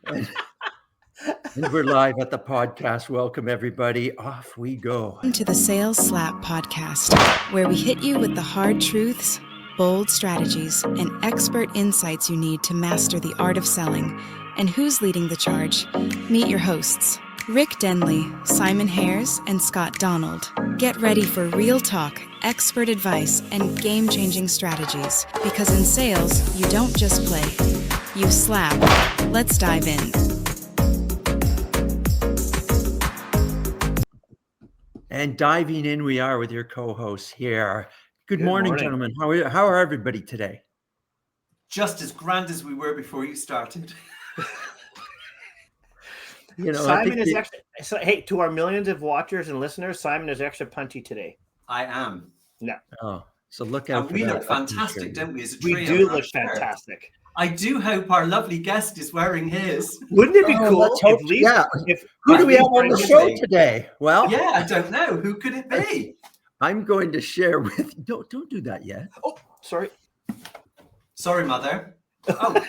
And we're live at the podcast. Welcome, everybody. Off we go. Welcome to the Sales Slap podcast, where we hit you with the hard truths, bold strategies, and expert insights you need to master the art of selling. And who's leading the charge? Meet your hosts, Rick Denley, Simon Hares, and Scott Donald. Get ready for real talk, expert advice, and game-changing strategies. Because in sales, you don't just play, you slap. Let's dive in. And diving in, we are with your co-hosts here. Good morning, gentlemen. How are everybody today? Just as grand as we were before you started. Simon is extra. So, hey, to our millions of watchers and listeners, Simon is extra punchy today. I am. No. Oh, so look out. And we look fantastic, don't we? As a trio. We do look fantastic. I do hope our lovely guest is wearing his. Wouldn't it be cool if Lee? Yeah. If who do we have on the show today? Well, yeah, I don't know. Who could it be? I'm going to share with. Don't do that yet. Oh, sorry. Sorry, Mother. Oh.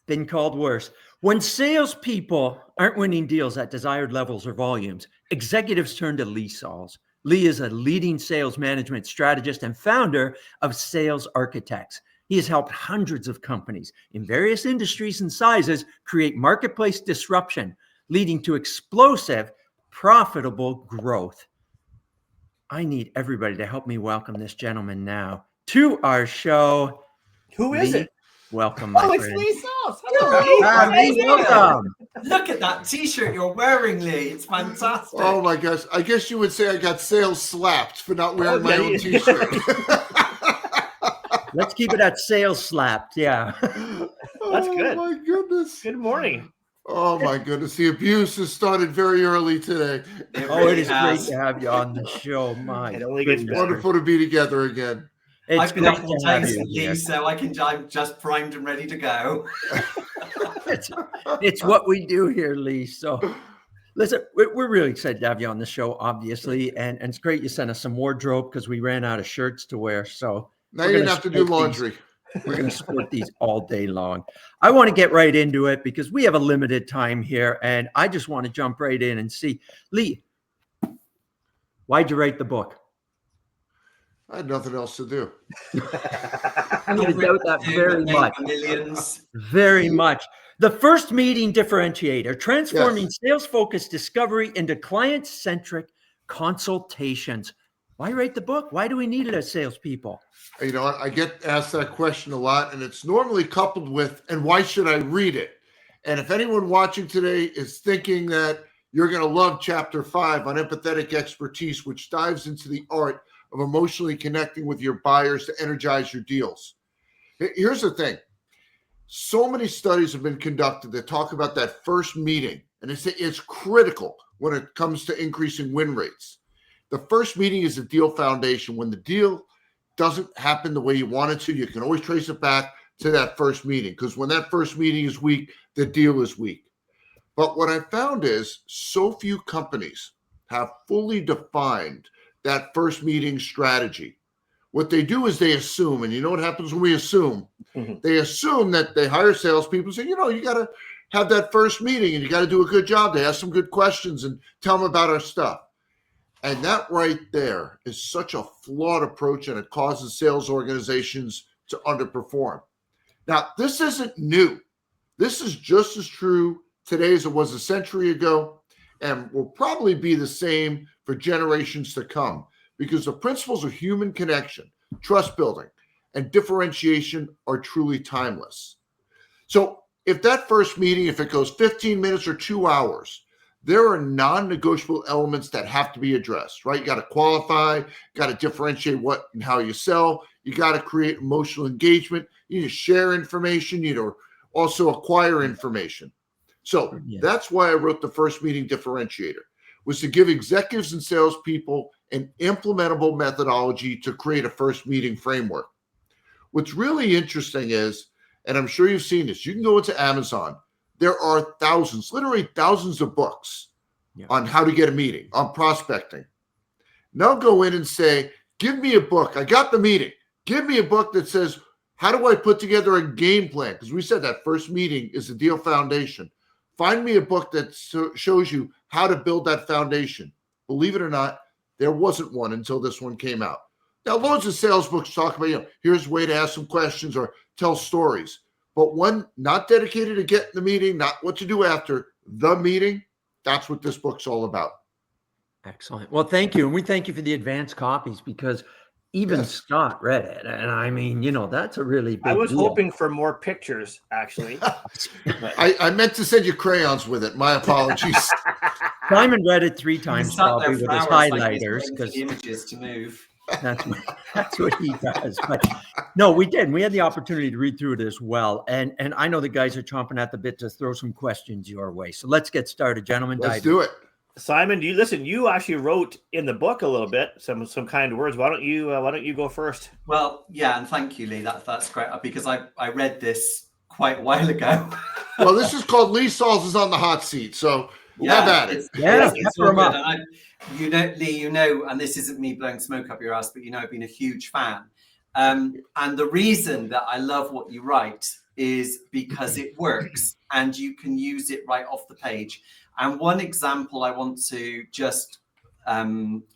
Been called worse. When salespeople aren't winning deals at desired levels or volumes, executives turn to Lee Salz. Lee is a leading sales management strategist and founder of Sales Architects. He has helped hundreds of companies in various industries and sizes create marketplace disruption, leading to explosive, profitable growth. I need everybody to help me welcome this gentleman now to our show. Who is it? Welcome, my friend. It's Lee Salz. Hello, Lee. Welcome. Look at that T-shirt you're wearing, Lee. It's fantastic. Oh my gosh! I guess you would say I got sales slapped for not wearing my own T-shirt. Let's keep it at sales slapped. Yeah. That's good. Oh my goodness. Good morning. Oh my goodness. The abuse has started very early today. It is great to have you on the show. My It's wonderful to be together again. I've been up all day, Lee, so I'm just primed and ready to go. it's what we do here, Lee. So listen, we're really excited to have you on the show, obviously. And it's great you sent us some wardrobe because we ran out of shirts to wear. So now you didn't have to do laundry. We're going to sport these all day long. I want to get right into it because we have a limited time here. And I just want to jump right in and see. Lee, why'd you write the book? I had nothing else to do. I'm going to doubt that very much. Very much. The first meeting differentiator, transforming sales-focused discovery into client-centric consultations. Why write the book? Why do we need it as salespeople? You know, I get asked that question a lot, and it's normally coupled with, and why should I read it? And if anyone watching today is thinking that you're going to love Chapter 5 on empathetic expertise, which dives into the art of emotionally connecting with your buyers to energize your deals. Here's the thing. So many studies have been conducted that talk about that first meeting, and it's critical when it comes to increasing win rates. The first meeting is the deal foundation. When the deal doesn't happen the way you want it to, you can always trace it back to that first meeting, because when that first meeting is weak, the deal is weak. But what I found is so few companies have fully defined that first meeting strategy. What they do is they assume, and you know what happens when we assume? Mm-hmm. They assume that they hire salespeople and say, you got to have that first meeting and you got to do a good job. They ask some good questions and tell them about our stuff. And that right there is such a flawed approach, and it causes sales organizations to underperform. Now, this isn't new. This is just as true today as it was a century ago, and will probably be the same for generations to come, because the principles of human connection, trust building, and differentiation are truly timeless. So if that first meeting, if it goes 15 minutes or 2 hours, there are non-negotiable elements that have to be addressed, right? You got to qualify, got to differentiate what and how you sell. You got to create emotional engagement. You need to share information. You need to also acquire information. So that's why I wrote the first meeting differentiator, was to give executives and salespeople an implementable methodology to create a first meeting framework. What's really interesting is, and I'm sure you've seen this, you can go into Amazon. There are thousands, literally thousands of books on how to get a meeting, on prospecting. Now go in and say, give me a book. I got the meeting. Give me a book that says How do I put together a game plan? Because we said that first meeting is the deal foundation. Find me a book that shows you how to build that foundation. Believe it or not, there wasn't one until this one came out. Now, loads of sales books talk about, here's a way to ask some questions or tell stories. But one not dedicated to getting the meeting, not what to do after the meeting, that's what this book's all about. Excellent. Well, thank you. And we thank you for the advanced copies, because even Scott read it. And I mean, that's a really big I was deal. hoping for more pictures, actually. I meant to send you crayons with it. My apologies. Simon read it 3 times Sat there probably for with his hours, like he's highlighters, waiting for because the images to move. that's what he does. But no, we did. We had the opportunity to read through it as well. And I know the guys are chomping at the bit to throw some questions your way. So let's get started, gentlemen. Let's do it. Simon, you actually wrote in the book a little bit, some kind words. Why don't you go first? Well, yeah, and thank you, Lee. That's great, because I read this quite a while ago. Well, this is called Lee Salz is on the hot seat. So have at it. It's all good. And Lee, and this isn't me blowing smoke up your ass, but I've been a huge fan. And the reason that I love what you write is because it works and you can use it right off the page. And one example I want to just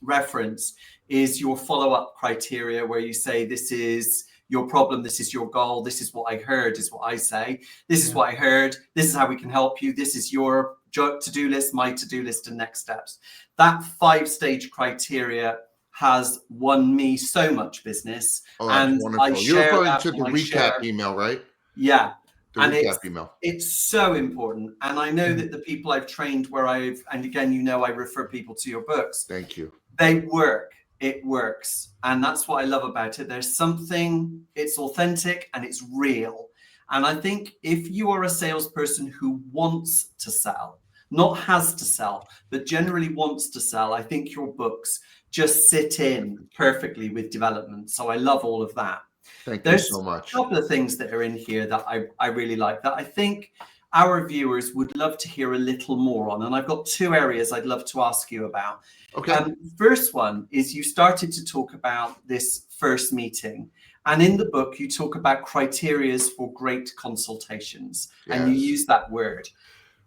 reference is your follow-up criteria, where you say, this is your problem, this is your goal, this is what I heard, is what I say. This is what I heard, this is how we can help you, this is your to-do list, my to-do list, and next steps. That 5-stage criteria has won me so much business. Oh, that's and wonderful. You're referring to the recap email, right? Yeah. The recap email. It's so important. And I know that the people I've trained and again, I refer people to your books. Thank you. They work. It works. And that's what I love about it. There's something, it's authentic and it's real. And I think if you are a salesperson who wants to sell, not has to sell, but generally wants to sell, I think your books just sit in perfectly with development. So I love all of that. Thank you so much. There's a couple of things that are in here that I really like, that I think our viewers would love to hear a little more on. And I've got 2 areas I'd love to ask you about. Okay. First one is, you started to talk about this first meeting. And in the book, you talk about criterias for great consultations. Yes. And you use that word.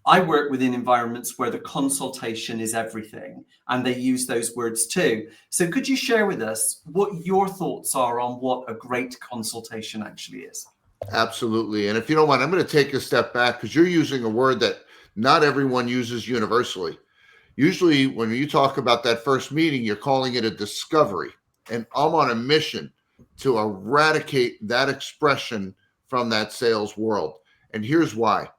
I work within environments where the consultation is everything, and they use those words too. So could you share with us what your thoughts are on what a great consultation actually is? Absolutely. And if you don't mind, I'm going to take a step back, because you're using a word that not everyone uses universally. Usually when you talk about that first meeting, you're calling it a discovery. And I'm on a mission to eradicate that expression from that sales world. And here's why.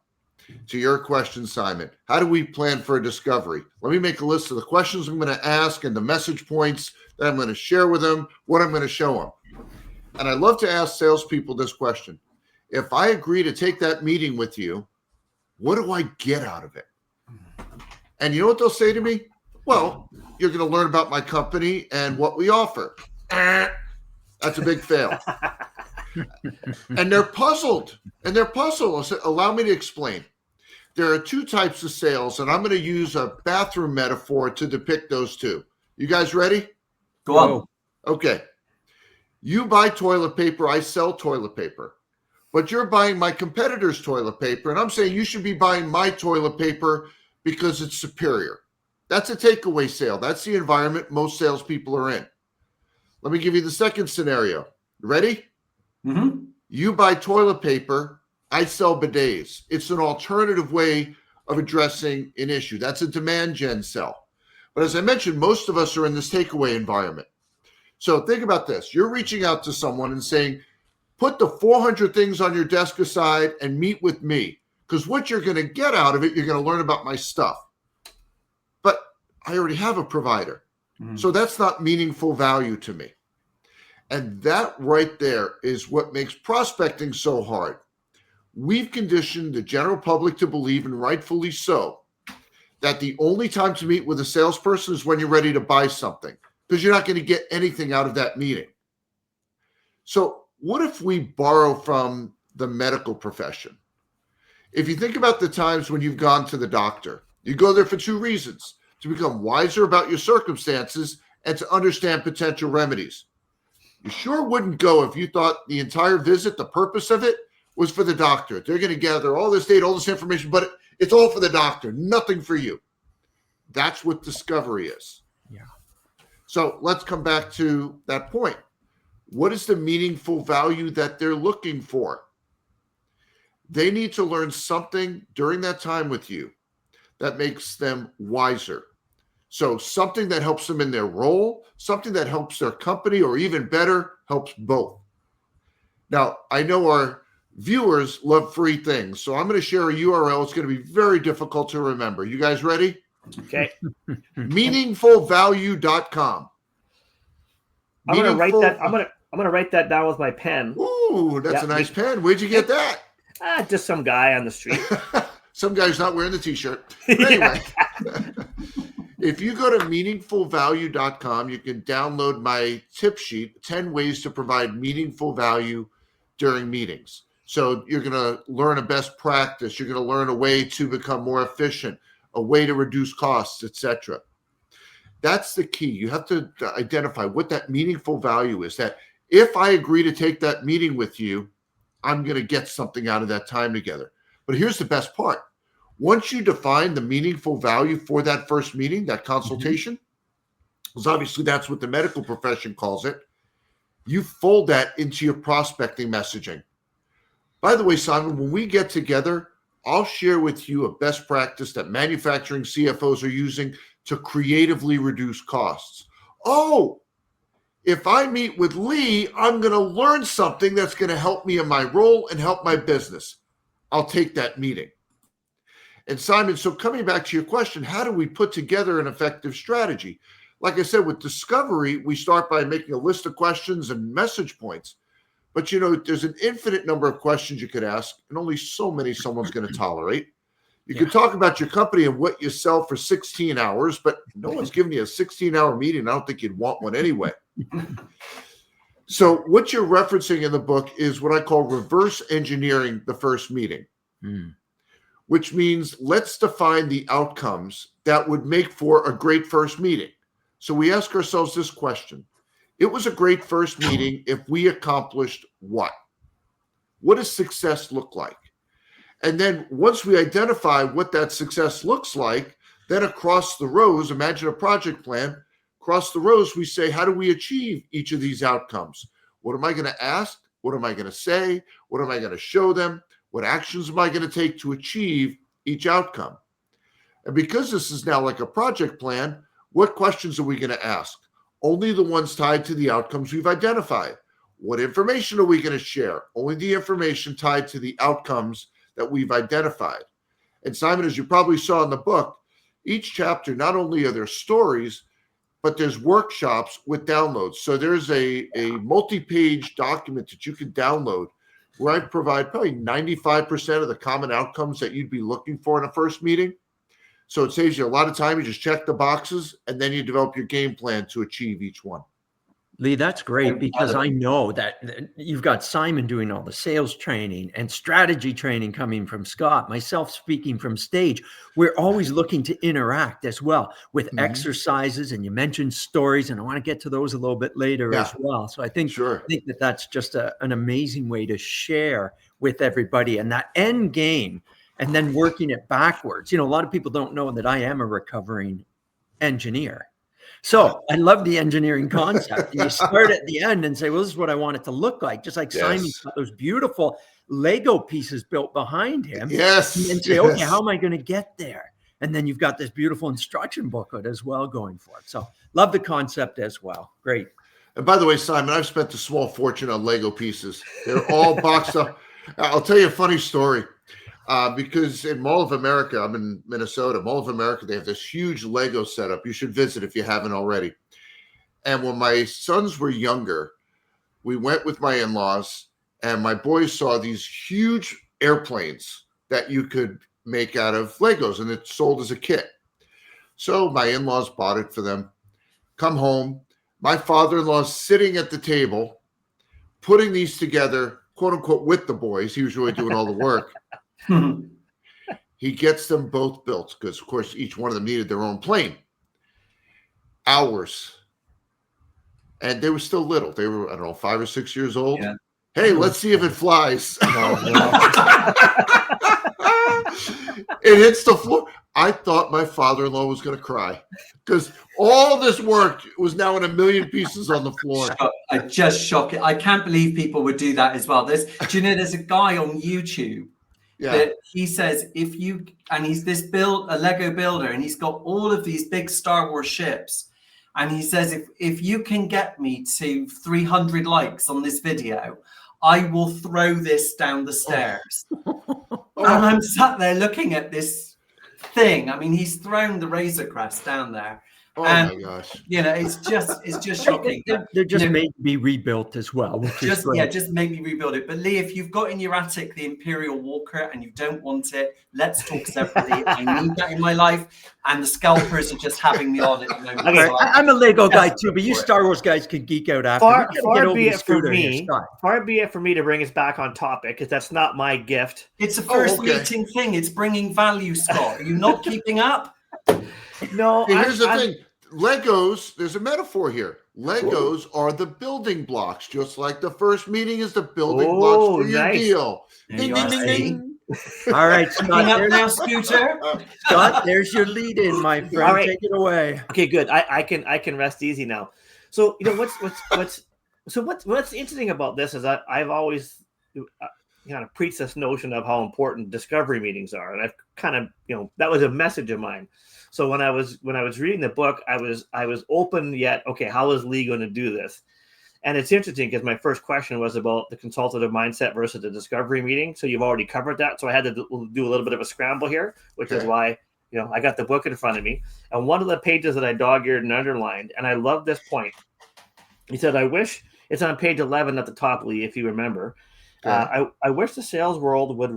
To your question, Simon, how do we plan for a discovery? Let me make a list of the questions I'm going to ask and the message points that I'm going to share with them, what I'm going to show them. And I love to ask salespeople this question. If I agree to take that meeting with you, what do I get out of it? And you know what they'll say to me? Well, you're going to learn about my company and what we offer. That's a big fail. And they're puzzled. I'll say, allow me to explain. There are 2 types of sales, and I'm going to use a bathroom metaphor to depict those 2. You guys ready? Go on. Okay. You buy toilet paper, I sell toilet paper. But you're buying my competitor's toilet paper, and I'm saying you should be buying my toilet paper because it's superior. That's a takeaway sale. That's the environment most salespeople are in. Let me give you the second scenario. Ready? Mm-hmm. You buy toilet paper, I sell bidets. It's an alternative way of addressing an issue. That's a demand gen sell. But as I mentioned, most of us are in this takeaway environment. So think about this. You're reaching out to someone and saying, put the 400 things on your desk aside and meet with me, because what you're going to get out of it, you're going to learn about my stuff. But I already have a provider. So that's not meaningful value to me. And that right there is what makes prospecting so hard. We've conditioned the general public to believe, and rightfully so, that the only time to meet with a salesperson is when you're ready to buy something, because you're not going to get anything out of that meeting. So what if we borrow from the medical profession? If you think about the times when you've gone to the doctor, you go there for 2 reasons: to become wiser about your circumstances and to understand potential remedies. You sure wouldn't go if you thought the entire visit, the purpose of it, was for the doctor. They're going to gather all this data, all this information, but it's all for the doctor, nothing for you. That's what discovery is. Yeah. So let's come back to that point. What is the meaningful value that they're looking for? They need to learn something during that time with you that makes them wiser. So something that helps them in their role, something that helps their company, or even better, helps both. Now, I know our viewers love free things, so I'm going to share a URL. It's going to be very difficult to remember. You guys ready? Okay. Meaningfulvalue.com. I'm going to write that. I'm going to write that down with my pen. Ooh, that's a nice pen. Where'd you get that? Just some guy on the street. Some guy's not wearing the t-shirt. But anyway, if you go to meaningfulvalue.com, you can download my tip sheet, 10 ways to provide meaningful value during meetings. So you're going to learn a best practice. You're going to learn a way to become more efficient, a way to reduce costs, etc. That's the key. You have to identify what that meaningful value is, that if I agree to take that meeting with you, I'm going to get something out of that time together. But here's the best part. Once you define the meaningful value for that first meeting, that consultation, because obviously that's what the medical profession calls it, you fold that into your prospecting messaging. By the way, Simon, when we get together, I'll share with you a best practice that manufacturing CFOs are using to creatively reduce costs. Oh, if I meet with Lee, I'm going to learn something that's going to help me in my role and help my business. I'll take that meeting. And Simon, so coming back to your question, how do we put together an effective strategy? Like I said, with discovery, we start by making a list of questions and message points. But, there's an infinite number of questions you could ask, and only so many someone's going to tolerate. You could talk about your company and what you sell for 16 hours, but no one's giving you a 16-hour meeting. I don't think you'd want one anyway. So what you're referencing in the book is what I call reverse engineering the first meeting, which means let's define the outcomes that would make for a great first meeting. So we ask ourselves this question. It was a great first meeting if we accomplished what? What does success look like? And then once we identify what that success looks like, then across the rows, imagine a project plan. Across the rows, we say, how do we achieve each of these outcomes? What am I going to ask? What am I going to say? What am I going to show them? What actions am I going to take to achieve each outcome? And because this is now like a project plan, what questions are we going to ask? Only the ones tied to the outcomes we've identified. What information are we going to share? Only the information tied to the outcomes that we've identified. And Simon, as you probably saw in the book, each chapter, not only are there stories, but there's workshops with downloads. So there's a multi-page document that you can download where I provide probably 95% of the common outcomes that you'd be looking for in a first meeting. So it saves you a lot of time. You just check the boxes, and then you develop your game plan to achieve each one. Lee, that's great, because I know that you've got Simon doing all the sales training and strategy training coming from Scott, myself speaking from stage. We're always looking to interact as well with exercises, and you mentioned stories, and I want to get to those a little bit later as well. So I think that that's just an amazing way to share with everybody, and that end game, and then working it backwards. A lot of people don't know that I am a recovering engineer. So I love the engineering concept. And you start at the end and say, well, this is what I want it to look like. Just like Simon's got those beautiful Lego pieces built behind him. Yes. And say, okay, how am I going to get there? And then you've got this beautiful instruction booklet as well going for it. So love the concept as well. Great. And by the way, Simon, I've spent a small fortune on Lego pieces. They're all boxed up. I'll tell you a funny story. Because in Mall of America, I'm in Minnesota, Mall of America, they have this huge Lego setup. You should visit if you haven't already. And when my sons were younger, we went with my in-laws, and my boys saw these huge airplanes that you could make out of Legos, and it's sold as a kit. So my in-laws bought it for them. Come home, my father-in-law's sitting at the table, putting these together, quote unquote, with the boys. He was really doing all the work. He gets them both built because, of course, each one of them needed their own plane. Hours. and they were still little. They were, I don't know, 5 or 6 years old. Yeah. Hey, let's see if it flies. It hits the floor. I thought my father-in-law was going to cry because all this work was now in a million pieces on the floor. I just shock it. I can't believe people would do that as well. There's a guy on YouTube that he says he's this a Lego builder, and he's got all of these big Star Wars ships. And he says, if you can get me to 300 likes on this video, I will throw this down the stairs. And I'm sat there looking at this thing. I mean, he's thrown the Razor Crest down there. Oh and, my gosh! It's just shocking. They're just made to be rebuilt as well. Just make me rebuild it. But Lee, if you've got in your attic the Imperial Walker and you don't want it, let's talk separately. I need that in my life, and the scalpers are just having me on at the moment. Okay, I'm a Lego guy too, but you Star Wars guys can geek out after. Far be it for me to bring us back on topic, because that's not my gift. It's a first meeting thing. It's bringing value, Scott. Are you not keeping up? No, here's the thing. Legos, there's a metaphor here. Legos are the building blocks, just like the first meeting is the building blocks for your deal. Ding, ding, ding, ding. All right, Scott. There's now, Scooter. Scott, there's your lead in, my friend. All right. Take it away. Okay, good. I can rest easy now. So what's interesting about this is that I've always kind of preached this notion of how important discovery meetings are, and I've kind of that was a message of mine. So when I was reading the book, I was open yet, okay, how is Lee going to do this? And it's interesting because my first question was about the consultative mindset versus the discovery meeting. So you've already covered that. So I had to do a little bit of a scramble here, which is why I got the book in front of me. And one of the pages that I dog-eared and underlined, and I love this point. He said, I wish, it's on page 11 at the top, Lee, if you remember. I wish the sales world would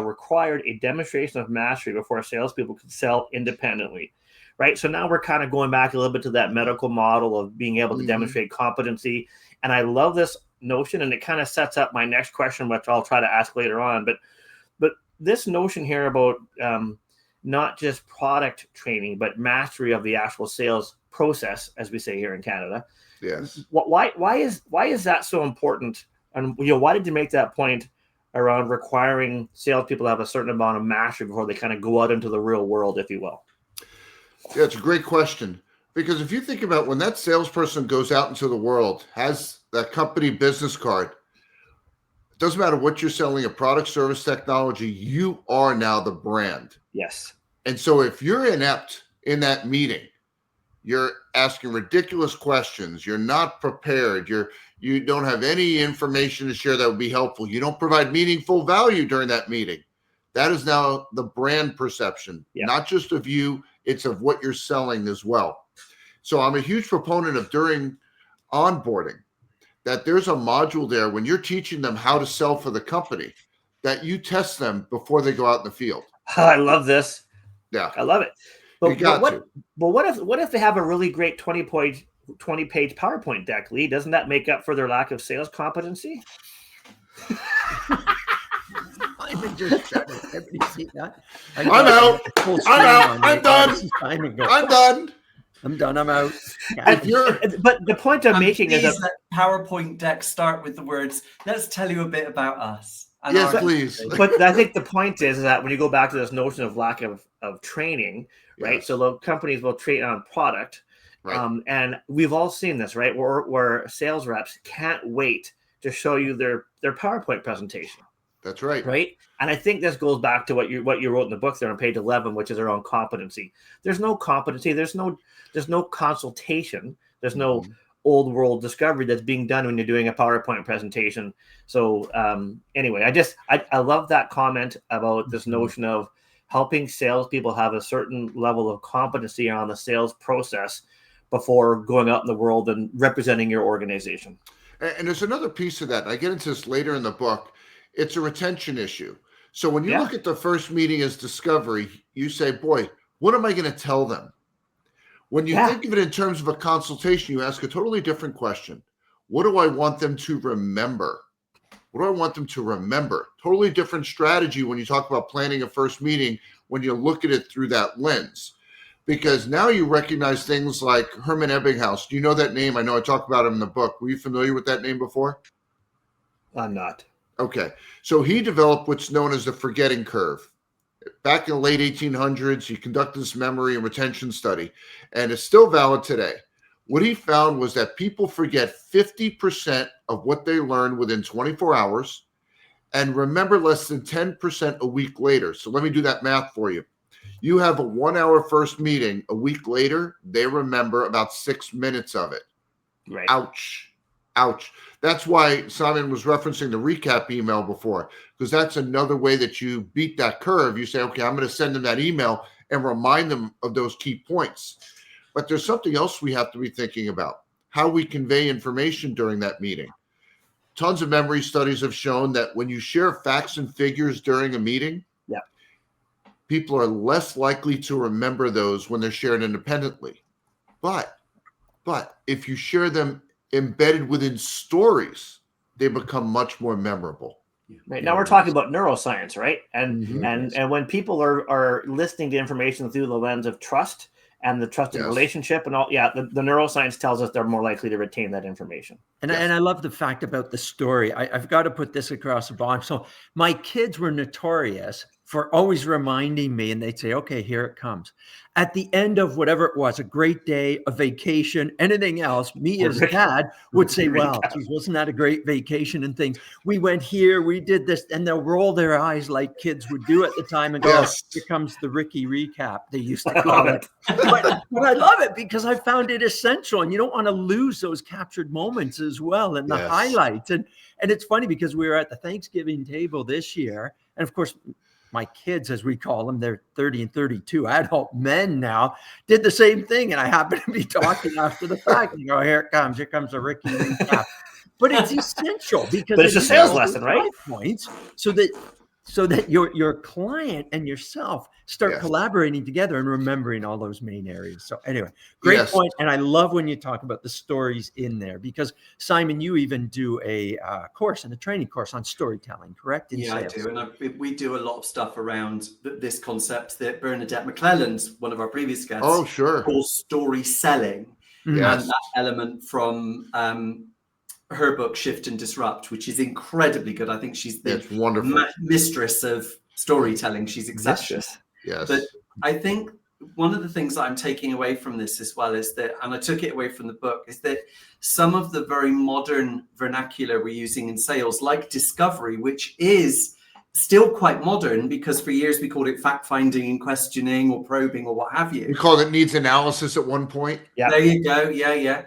required a demonstration of mastery before salespeople could sell independently, right? So now we're kind of going back a little bit to that medical model of being able to demonstrate competency. And I love this notion, and it kind of sets up my next question, which I'll try to ask later on. But this notion here about not just product training, but mastery of the actual sales process, as we say here in Canada. Yes. Why is that so important? And why did you make that point around requiring salespeople to have a certain amount of mastery before they kind of go out into the real world, if you will? Yeah, it's a great question. Because if you think about when that salesperson goes out into the world, has that company business card, it doesn't matter what you're selling, a product, service, technology, you are now the brand. Yes. And so if you're inept in that meeting, you're asking ridiculous questions, you're not prepared, you don't have any information to share that would be helpful, you don't provide meaningful value during that meeting, that is now the brand perception, not just of you, it's of what you're selling as well. So I'm a huge proponent of during onboarding that there's a module there when you're teaching them how to sell for the company, that you test them before they go out in the field. I love this. Yeah. I love it. But what if they have a really great 20-page PowerPoint deck, Lee? Doesn't that make up for their lack of sales competency? I'm out. I'm done. I'm out. But the point I'm making is that PowerPoint deck start with the words, let's tell you a bit about us. Yes, please. But I think the point is that when you go back to this notion of lack of training, right? Yes. So the companies will train on product. Right. And we've all seen this, right? Where sales reps can't wait to show you their PowerPoint presentation. That's right. Right. And I think this goes back to what you wrote in the book there on page 11, which is around competency. There's no competency. There's no consultation. There's no old world discovery that's being done when you're doing a PowerPoint presentation. So anyway, I love that comment about this notion of helping salespeople have a certain level of competency on the sales process before going out in the world and representing your organization. And there's another piece of that. I get into this later in the book. It's a retention issue. So when you look at the first meeting as discovery, you say, boy, what am I going to tell them? When you think of it in terms of a consultation, you ask a totally different question. What do I want them to remember? What do I want them to remember? Totally different strategy when you talk about planning a first meeting, when you look at it through that lens. because now you recognize things like Herman Ebbinghaus. Do you know that name? I know I talked about him in the book. Were you familiar with that name before? I'm not. Okay. So he developed what's known as the forgetting curve. Back in the late 1800s, he conducted this memory and retention study, and it's still valid today. What he found was that people forget 50% of what they learned within 24 hours and remember less than 10% a week later. So let me do that math for you. You have a 1 hour first meeting. A week later, they remember about 6 minutes of it. Right. Ouch. Ouch. That's why Simon was referencing the recap email before, because that's another way that you beat that curve. You say, okay, I'm going to send them that email and remind them of those key points. But there's something else we have to be thinking about, how we convey information during that meeting. Tons of memory studies have shown that when you share facts and figures during a meeting, people are less likely to remember those when they're shared independently. But if you share them embedded within stories, they become much more memorable. Right. Now we're talking about neuroscience, right? And when people are listening to information through the lens of trust and the trusted relationship and all, the neuroscience tells us they're more likely to retain that information. And I love the fact about the story. I've got to put this across the bottom. So my kids were notorious for always reminding me, and they'd say, okay, here it comes. At the end of whatever it was, a great day, a vacation, anything else, me as dad would say, well, geez, wasn't that a great vacation and things? We went here, we did this, and they'll roll their eyes like kids would do at the time and go, here comes the Ricky recap, they used to call it. But I love it because I found it essential, and you don't want to lose those captured moments as well and the highlights. And it's funny because we were at the Thanksgiving table this year, and of course, my kids, as we call them, they're 30 and 32, adult men now, did the same thing. And I happen to be talking after the fact. You go, here comes a Ricky recap. But it's essential because it's a sales lesson, right? Points so that your client and yourself start collaborating together and remembering all those main areas. So anyway, great point. And I love when you talk about the stories in there because Simon, you even do a course and a training course on storytelling, correct? Yeah, I do. And we do a lot of stuff around this concept that Bernadette McClelland's, one of our previous guests, calls story selling. And that element from her book Shift and Disrupt, which is incredibly good. I think she's the wonderful mistress of storytelling. She's exceptional. Yes. But I think one of the things that I'm taking away from this as well is that, and I took it away from the book, is that some of the very modern vernacular we're using in sales, like discovery, which is still quite modern because for years we called it fact-finding and questioning or probing or what have you. We called it needs analysis at one point. Yeah. There you go. Yeah.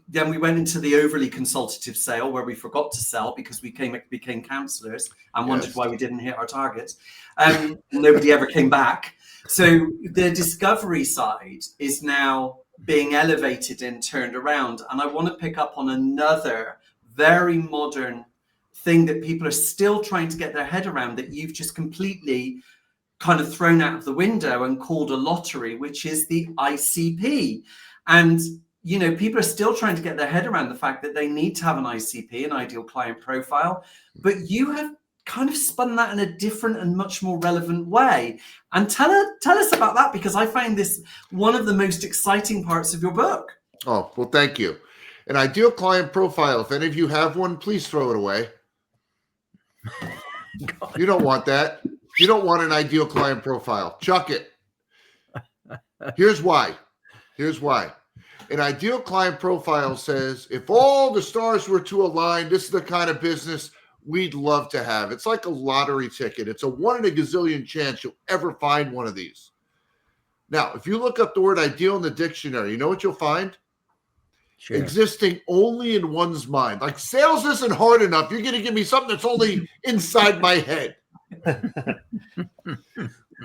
Then we went into the overly consultative sale where we forgot to sell because we became counselors and wondered why we didn't hit our targets. Nobody ever came back. So the discovery side is now being elevated and turned around. And I want to pick up on another very modern thing that people are still trying to get their head around that you've just completely kind of thrown out of the window and called a lottery, which is the ICP. And, you know, people are still trying to get their head around the fact that they need to have an ICP, an ideal client profile, but you have kind of spun that in a different and much more relevant way. And tell us about that, because I find this one of the most exciting parts of your book. Oh, well, thank you. An ideal client profile. If any of you have one, please throw it away. You don't want that. You don't want an ideal client profile. Chuck it. Here's why. An ideal client profile says, if all the stars were to align, this is the kind of business we'd love to have. It's like a lottery ticket. It's a 1 in a gazillion chance you'll ever find one of these. Now, if you look up the word ideal in the dictionary, you know what you'll find? Sure. Existing only in one's mind. Like, sales isn't hard enough. You're going to give me something that's only inside my head.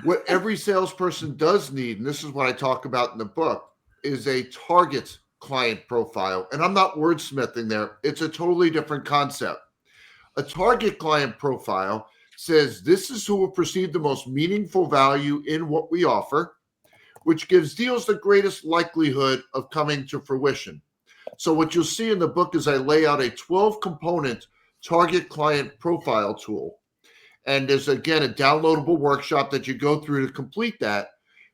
What every salesperson does need, and this is what I talk about in the book, is a target client profile. And I'm not wordsmithing there. It's a totally different concept. A target client profile says this is who will perceive the most meaningful value in what we offer, which gives deals the greatest likelihood of coming to fruition. So what you'll see in the book is I lay out a 12-component target client profile tool. And there's, again, a downloadable workshop that you go through to complete that.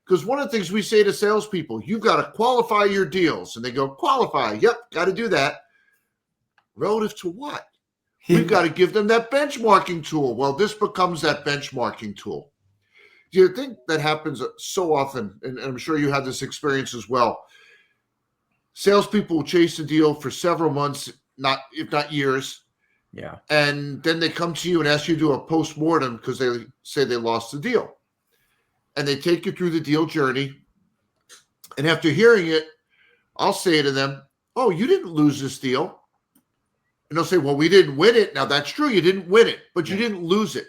Because one of the things we say to salespeople, you've got to qualify your deals. And they go, qualify. Yep, got to do that. Relative to what? We've got to give them that benchmarking tool. Well, this becomes that benchmarking tool. Do you think that happens so often? And I'm sure you had this experience as well. Salespeople will chase a deal for several months, if not years. Yeah. And then they come to you and ask you to do a post-mortem because they say they lost the deal. And they take you through the deal journey. And after hearing it, I'll say to them, oh, you didn't lose this deal. And they'll say, well, we didn't win it. Now, that's true. You didn't win it, but you didn't lose it.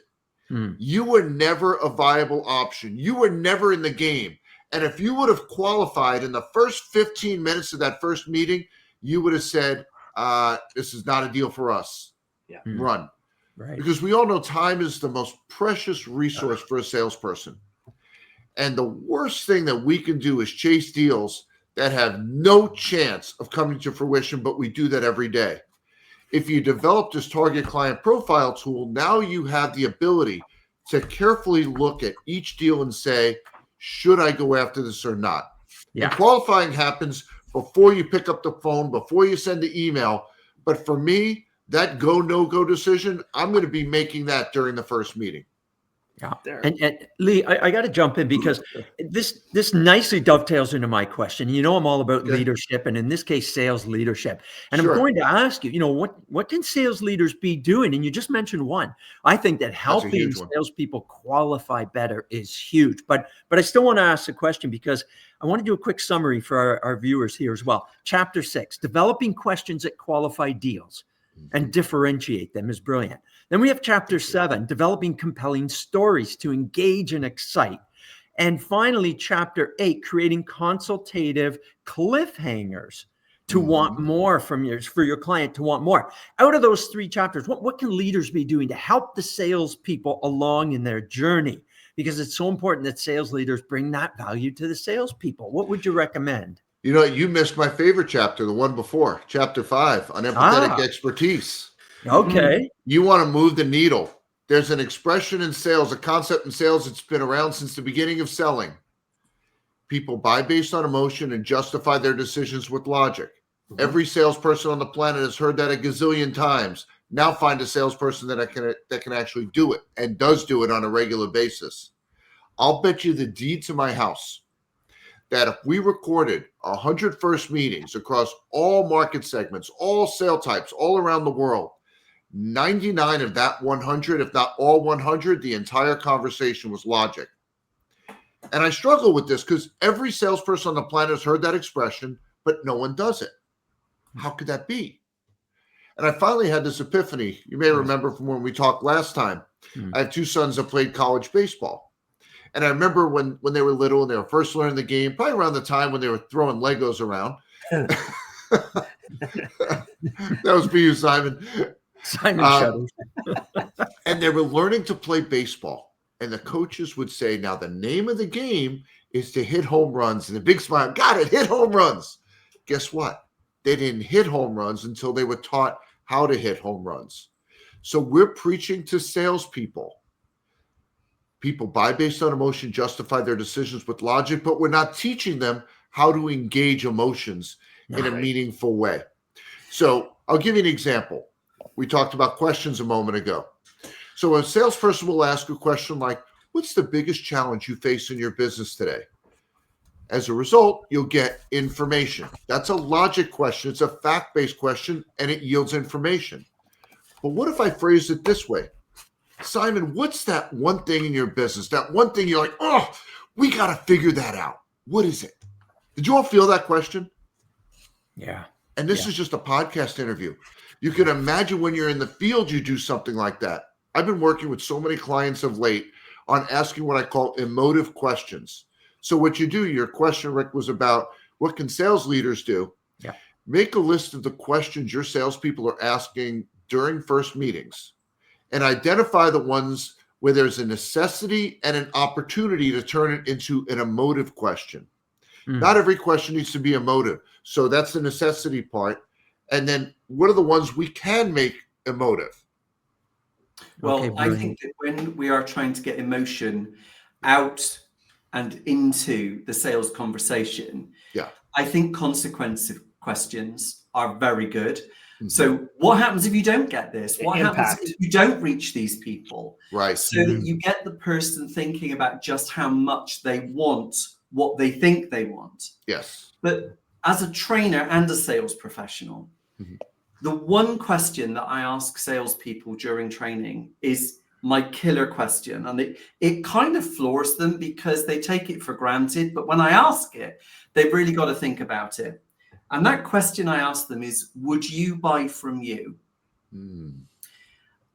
You were never a viable option. You were never in the game. And if you would have qualified in the first 15 minutes of that first meeting, you would have said, this is not a deal for us. Yeah. Run. Right. Because we all know time is the most precious resource for a salesperson. And the worst thing that we can do is chase deals that have no chance of coming to fruition, but we do that every day. If you develop this target client profile tool, now you have the ability to carefully look at each deal and say, should I go after this or not? Yeah. And qualifying happens before you pick up the phone, before you send the email. But for me, that go, no-go decision, I'm going to be making that during the first meeting. Yeah. There. And Lee, I got to jump in because this nicely dovetails into my question. You know, I'm all about leadership, and in this case, sales leadership. And Sure. I'm going to ask you, what can sales leaders be doing? And you just mentioned one. I think that helping huge one. salespeople qualify better is huge. But I still want to ask the question because I want to do a quick summary for our viewers here as well. Chapter 6, developing questions that qualify deals and differentiate them is brilliant. Then we have chapter 7, developing compelling stories to engage and excite. And finally, chapter 8, creating consultative cliffhangers to want more for your client to want more. Out of those 3 chapters, what can leaders be doing to help the salespeople along in their journey? Because it's so important that sales leaders bring that value to the salespeople. What would you recommend? You know, you missed my favorite chapter, the one before, chapter 5 on empathetic expertise. Okay. You want to move the needle. There's an expression in sales, a concept in sales that's been around since the beginning of selling. People buy based on emotion and justify their decisions with logic. Every salesperson on the planet has heard that a gazillion times. Now find a salesperson that can actually do it and does do it on a regular basis. I'll bet you the deed to my house that if we recorded 100 first meetings across all market segments, all sale types, all around the world, 99 of that 100, if not all 100, the entire conversation was logic. And I struggle with this because every salesperson on the planet has heard that expression, but no one does it. How could that be? And I finally had this epiphany. You may remember from when we talked last time. I have 2 sons that played college baseball. And I remember when they were little and they were first learning the game, probably around the time when they were throwing Legos around. That was for you, Simon. Simon Shutters. And they were learning to play baseball. And the coaches would say, now the name of the game is to hit home runs. And the big smile, got it, hit home runs. Guess what? They didn't hit home runs until they were taught how to hit home runs. So we're preaching to salespeople. People buy based on emotion, justify their decisions with logic, but we're not teaching them how to engage emotions in a meaningful way. So I'll give you an example. We talked about questions a moment ago. So a salesperson will ask a question like, what's the biggest challenge you face in your business today? As a result, you'll get information. That's a logic question. It's a fact-based question, and it yields information. But what if I phrase it this way? Simon, what's that one thing in your business? That one thing you're like, oh, we got to figure that out. What is it? Did you all feel that question? Yeah. And this is just a podcast interview. You can imagine when you're in the field, you do something like that. I've been working with so many clients of late on asking what I call emotive questions. So what you do, your question, Rick, was about what can sales leaders do? Yeah. Make a list of the questions your salespeople are asking during first meetings and identify the ones where there's a necessity and an opportunity to turn it into an emotive question. Not every question needs to be emotive. So that's the necessity part. And then what are the ones we can make emotive? Well, Okay, I think that when we are trying to get emotion out and into the sales conversation, Yeah. I think consequentive questions are very good. So what happens if you don't get this? What happens if you don't reach these people? Right. So that you get the person thinking about just how much they want what they think they want. Yes. But as a trainer and a sales professional, the one question that I ask salespeople during training is my killer question. And it kind of floors them because they take it for granted. But when I ask it, they've really got to think about it. And that question I ask them is, would you buy from you?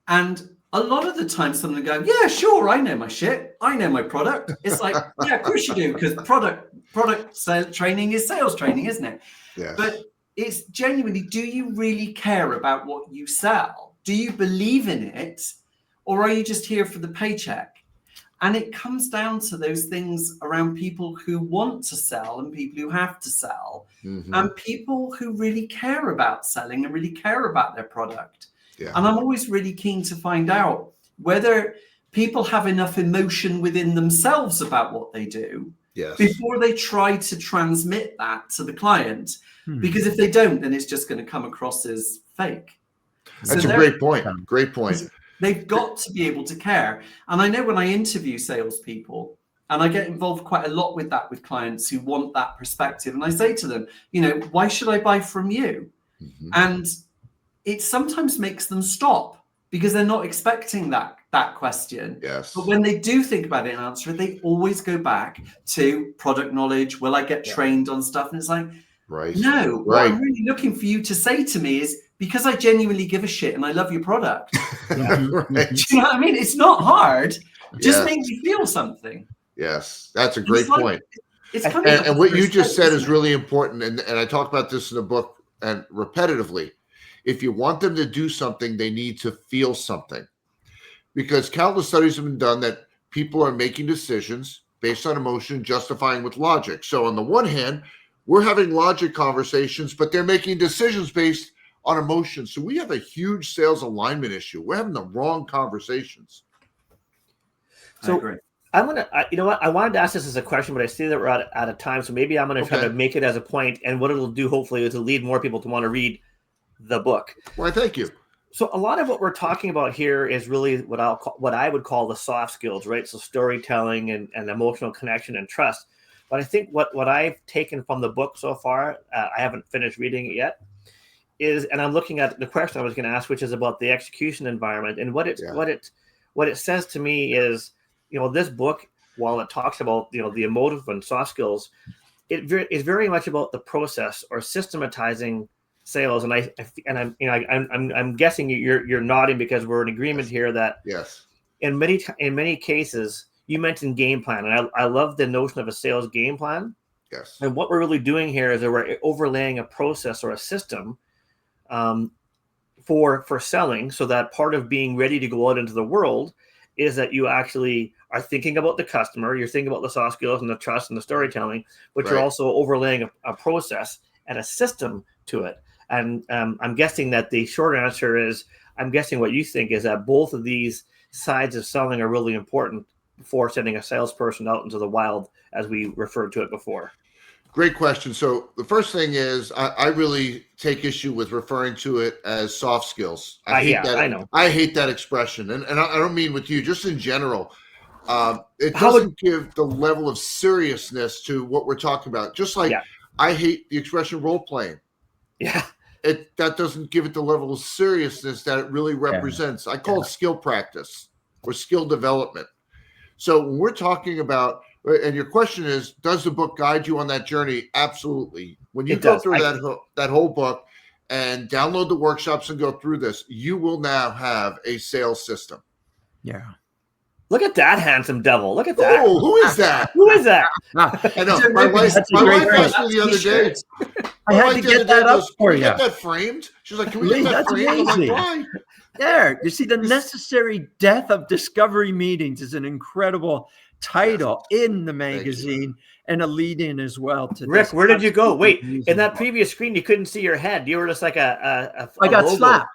And a lot of the time someone will go, yeah, sure, I know my shit. I know my product. It's like, yeah, of course you do, because product sales training is sales training, isn't it? Yes. But it's genuinely, do you really care about what you sell? Do you believe in it? Or are you just here for the paycheck? And it comes down to those things around people who want to sell and people who have to sell, and people who really care about selling and really care about their product. Yeah. And I'm always really keen to find out whether people have enough emotion within themselves about what they do before they try to transmit that to the client. Because if they don't, then it's just going to come across as fake. That's a great point. Great point. They've got to be able to care. And I know when I interview salespeople, and I get involved quite a lot with that with clients who want that perspective. And I say to them, you know, why should I buy from you? And it sometimes makes them stop because they're not expecting that question. Yes. But when they do think about it and answer it, they always go back to product knowledge. Will I get trained on stuff? And it's like, no, what I'm really looking for you to say to me is, because I genuinely give a shit and I love your product. Do you know what I mean? It's not hard. Just make me feel something. Yes, that's a great point. It's kind of and what you just said is really important. And I talk about this in the book and repetitively. If you want them to do something, they need to feel something. Because countless studies have been done that people are making decisions based on emotion, justifying with logic. So on the one hand, we're having logic conversations, but they're making decisions based on emotion. So we have a huge sales alignment issue. We're having the wrong conversations. So I'm going to, you know what, I wanted to ask this as a question, but I see that we're out of time. So maybe I'm going to try to make it as a point. And what it'll do, hopefully, is to lead more people to want to read the book. Well, thank you. So a lot of what we're talking about here is really what I would call the soft skills, right? So storytelling and emotional connection and trust. But I think what I've taken from the book so far, I haven't finished reading it yet, is, and I'm looking at the question I was going to ask, which is about the execution environment. And what it says to me is, you know, this book, while it talks about, you know, the emotive and soft skills, it is very much about the process or systematizing sales. And I'm guessing you're nodding because we're in agreement here that in many cases, you mentioned game plan, and I love the notion of a sales game plan. Yes. And what we're really doing here is that we're overlaying a process or a system for selling, so that part of being ready to go out into the world is that you actually are thinking about the customer, you're thinking about the soft skills and the trust and the storytelling, but you're also overlaying a process and a system to it. And I'm guessing that the short answer is, I'm guessing what you think is that both of these sides of selling are really important before sending a salesperson out into the wild, as we referred to it before. Great question. So the first thing is, I really take issue with referring to it as soft skills. I hate that. I know. I hate that expression. And I don't mean with you, just in general. It doesn't give the level of seriousness to what we're talking about. Just like I hate the expression role playing. Yeah. That doesn't give it the level of seriousness that it really represents. I call it skill practice or skill development. So when we're talking about, and your question is, does the book guide you on that journey? Absolutely. When you go through that whole book and download the workshops and go through this, you will now have a sales system. Yeah. Look at that handsome devil. Look at that. Oh, who is that? Who is that? I know. My wife asked me the other day. I had to get that up for you. Get that framed? She's like, can we get that framed? I'm like, why? There. You see, The Necessary Death of Discovery Meetings is an incredible title in the magazine and a lead-in as well. To Rick, where did you go? Wait, in that previous screen, you couldn't see your head. You were just like I got slapped.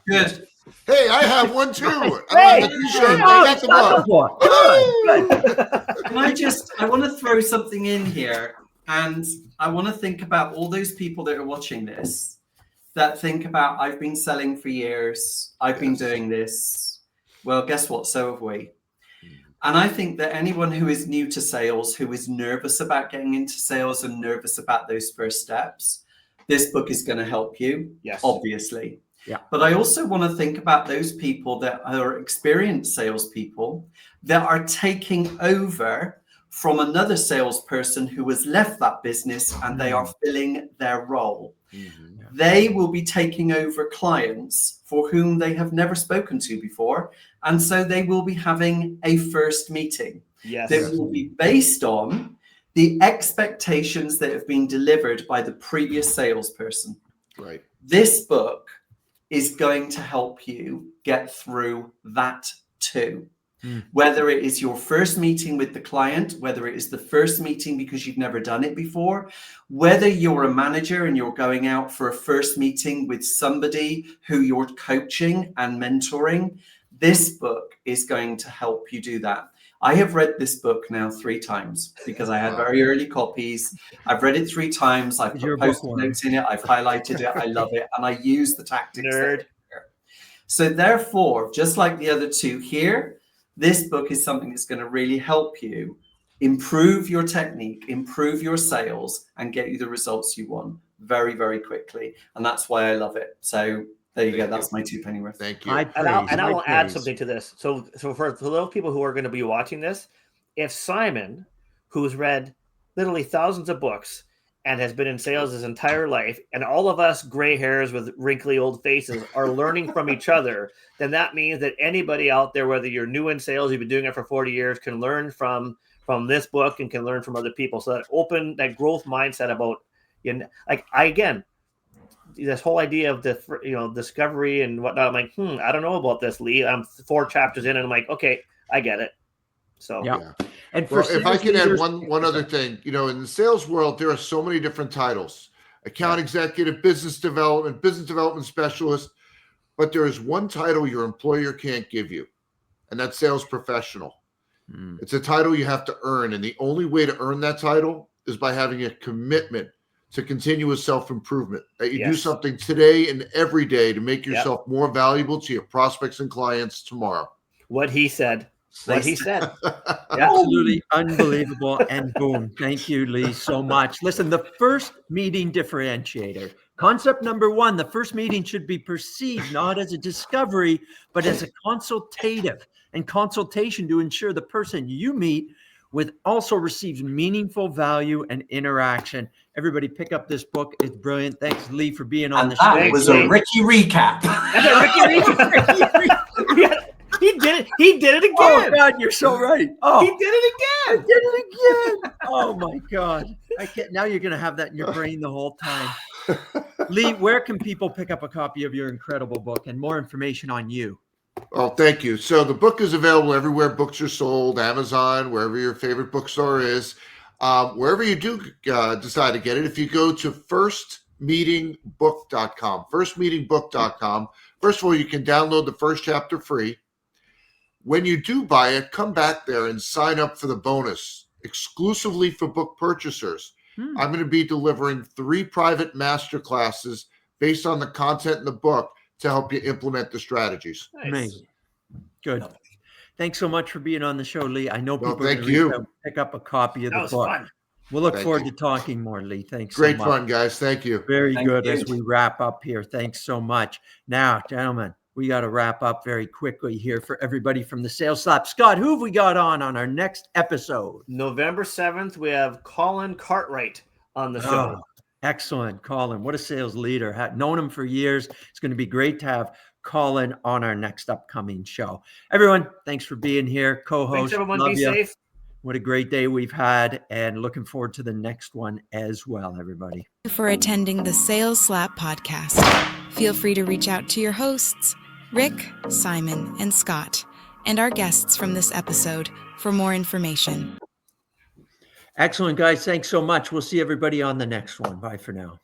Good. Hey, I have one too. I Hey, got the t-shirt. I got the book. I want to throw something in here, and I want to think about all those people that are watching this that think about, I've been selling for years, I've been doing this. Well, guess what? So have we. And I think that anyone who is new to sales, who is nervous about getting into sales and nervous about those first steps, this book is going to help you, Yes. obviously. Yeah. But I also want to think about those people that are experienced salespeople that are taking over from another salesperson who has left that business and they are filling their role. Mm-hmm. They will be taking over clients for whom they have never spoken to before. And so they will be having a first meeting Yes. that will be based on the expectations that have been delivered by the previous salesperson. Right. This book is going to help you get through that too. Whether it is your first meeting with the client, whether it is the first meeting because you've never done it before, whether you're a manager and you're going out for a first meeting with somebody who you're coaching and mentoring, this book is going to help you do that. I have read this book now 3 times because I had very early copies. I've read it 3 times. I've put post-it notes in it. I've highlighted it. I love it. And I use the tactics. Nerd. So therefore, just like the other 2 here, this book is something that's going to really help you improve your technique, improve your sales, and get you the results you want very, very quickly. And that's why I love it. So there you go. That's my 2 penny worth. Thank you. And I will add something to this. So for those people who are going to be watching this, if Simon, who's read literally thousands of books and has been in sales his entire life, and all of us gray hairs with wrinkly old faces are learning from each other, then that means that anybody out there, whether you're new in sales, you've been doing it for 40 years, can learn from this book and can learn from other people. So that growth mindset about, again, this whole idea of the, discovery and whatnot. I'm like, I don't know about this, Lee. I'm 4 chapters in and I'm like, okay, I get it. So yeah. And well, if I can add one other thing, in the sales world, there are so many different titles: account executive, business development specialist. But there is one title your employer can't give you, and that's sales professional. It's a title you have to earn. And the only way to earn that title is by having a commitment to continuous self-improvement, that you do something today and every day to make yourself more valuable to your prospects and clients tomorrow. What he said. Absolutely unbelievable. And boom. Thank you, Lee, so much. Listen, the first meeting differentiator. Concept number 1, the first meeting should be perceived not as a discovery, but as a consultative and consultation to ensure the person you meet with also receives meaningful value and interaction. Everybody pick up this book. It's brilliant. Thanks, Lee, for being on the show. That was a Ricky recap. That's a Ricky recap. He did it. He did it again. Oh, God, you're so right. Oh, he did it again. Did it again. Oh, my God. I can't. Now you're going to have that in your brain the whole time. Lee, where can people pick up a copy of your incredible book and more information on you? Oh, thank you. So the book is available everywhere books are sold, Amazon, wherever your favorite bookstore is. Wherever you do decide to get it, if you go to firstmeetingbook.com, firstmeetingbook.com, first of all, you can download the first chapter free. When you do buy it, come back there and sign up for the bonus exclusively for book purchasers. I'm going to be delivering 3 private masterclasses based on the content in the book to help you implement the strategies. Nice. Amazing. Good. Thanks so much for being on the show, Lee. I know people are thank going you. to pick up a copy of That the was book. fun. We'll look Thank forward you. to talking more, Lee. Thanks Great so much. fun, guys. Thank you. Very Thank good you. as we wrap up here. Thanks so much. Now, gentlemen, we got to wrap up very quickly here for everybody from the Sales Slap. Scott, who have we got on our next episode? November 7th, we have Colin Cartwright on the show. Oh, excellent. Colin, what a sales leader. Had known him for years. It's going to be great to have Colin on our next upcoming show. Everyone, thanks for being here. Co-host, Thanks, everyone. love Be you. safe. What a great day we've had, and looking forward to the next one as well, everybody. Thank you for attending the Sales Slap podcast. Feel free to reach out to your hosts, Rick, Simon, and Scott, and our guests from this episode for more information. Excellent, guys. Thanks so much. We'll see everybody on the next one. Bye for now.